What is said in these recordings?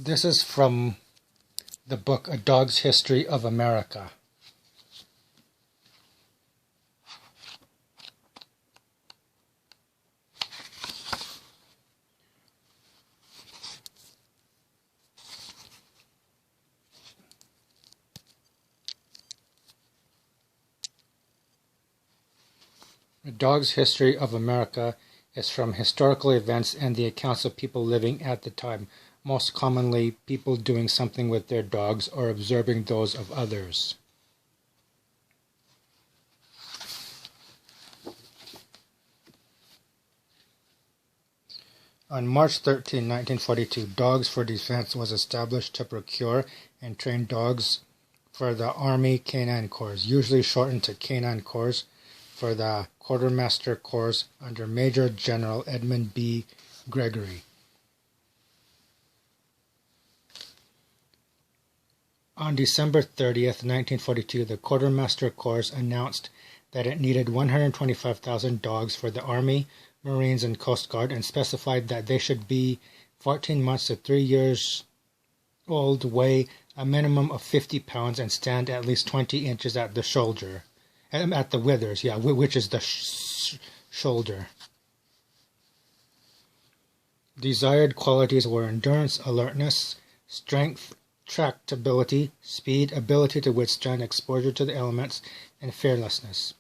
This is from the book A Dog's History of America. A Dog's History of America is from historical events and the accounts of people living at the time, most commonly people doing something with their dogs or observing those of others. On March 13, 1942, Dogs for Defense was established to procure and train dogs for the Army Canine Corps, usually shortened to Canine Corps, for the Quartermaster Corps under Major General Edmund B. Gregory. On December 30th, 1942, the Quartermaster Corps announced that it needed 125,000 dogs for the Army, Marines, and Coast Guard, and specified that they should be 14 months to 3 years old, weigh a minimum of 50 pounds, and stand at least 20 inches at the shoulder. At the withers, which is the shoulder. Desired qualities were endurance, alertness, strength, tractability, speed, ability to withstand exposure to the elements, and fearlessness.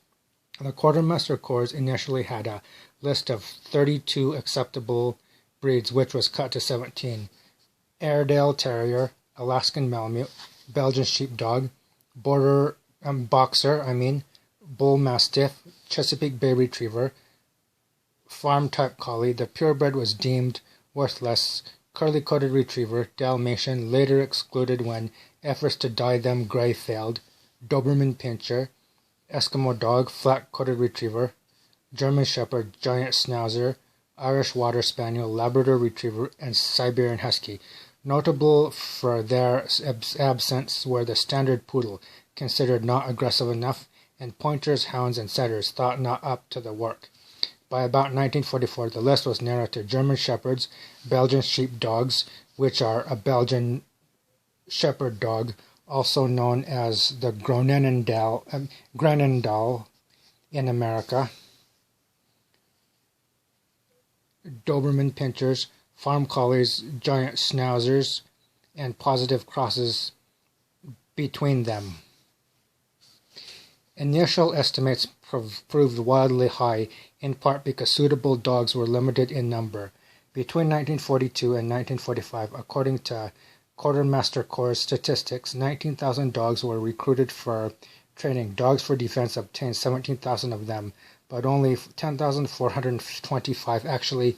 The Quartermaster Corps initially had a list of 32 acceptable breeds, which was cut to 17. Airedale Terrier, Alaskan Malamute, Belgian Sheepdog, Boxer, Bull Mastiff, Chesapeake Bay Retriever, Farm-type Collie. The purebred was deemed worthless. Curly-coated Retriever, Dalmatian, later excluded when efforts to dye them gray failed. Doberman Pinscher, Eskimo Dog, Flat-coated Retriever, German Shepherd, Giant Schnauzer, Irish Water Spaniel, Labrador Retriever, and Siberian Husky. Notable for their absence were the Standard Poodle, considered not aggressive enough, and Pointers, Hounds, and Setters, thought not up to the work. By about 1944, the list was narrowed to German Shepherds, Belgian Sheepdogs, which are a Belgian Shepherd dog, also known as the Groenendael in America, Doberman Pinschers, Farm Collies, Giant Schnauzers, and positive crosses between them. Initial estimates proved wildly high, in part because suitable dogs were limited in number. Between 1942 and 1945, according to Quartermaster Corps statistics, 19,000 dogs were recruited for training. Dogs for Defense obtained 17,000 of them, but only 10,425 actually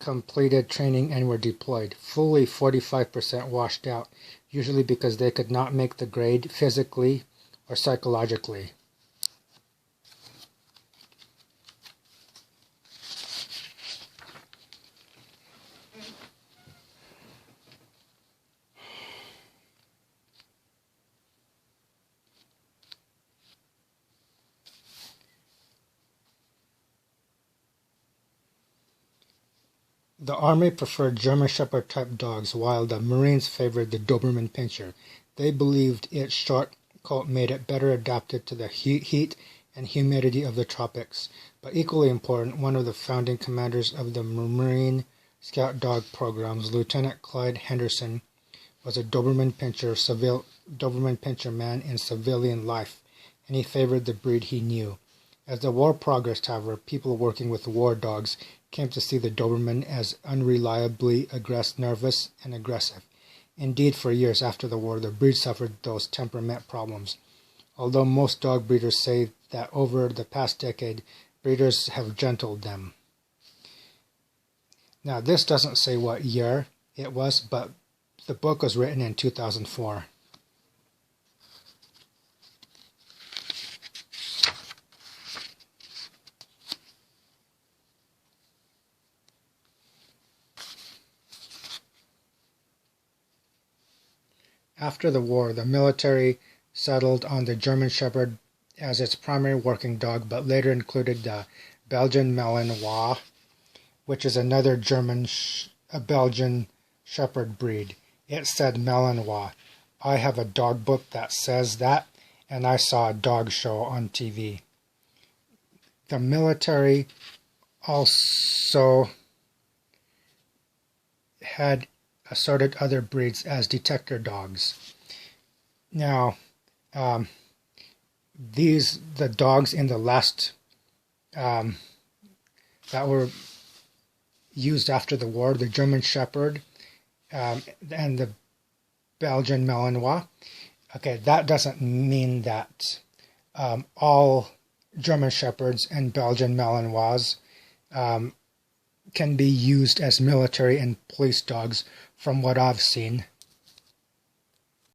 completed training and were deployed. Fully 45% washed out, usually because they could not make the grade physically or psychologically. The Army preferred German Shepherd type dogs, while the Marines favored the Doberman Pinscher. They believed its short coat made it better adapted to the heat and humidity of the tropics. But equally important, one of the founding commanders of the Marine Scout Dog programs, Lieutenant Clyde Henderson, was a Doberman Pinscher man in civilian life, and he favored the breed he knew. As the war progressed, however, people working with war dogs came to see the Doberman as unreliably nervous and aggressive. Indeed, for years after the war, the breed suffered those temperament problems. Although most dog breeders say that over the past decade, breeders have gentled them. Now, this doesn't say what year it was, but the book was written in 2004. After the war, the military settled on the German Shepherd as its primary working dog, but later included the Belgian Malinois, which is another Belgian Shepherd breed. It said Malinois. I have a dog book that says that, and I saw a dog show on TV. The military also had assorted other breeds as detector dogs. Now, the dogs in the last that were used after the war, the German Shepherd and the Belgian Malinois. Okay, that doesn't mean that all German Shepherds and Belgian Malinois can be used as military and police dogs from what I've seen.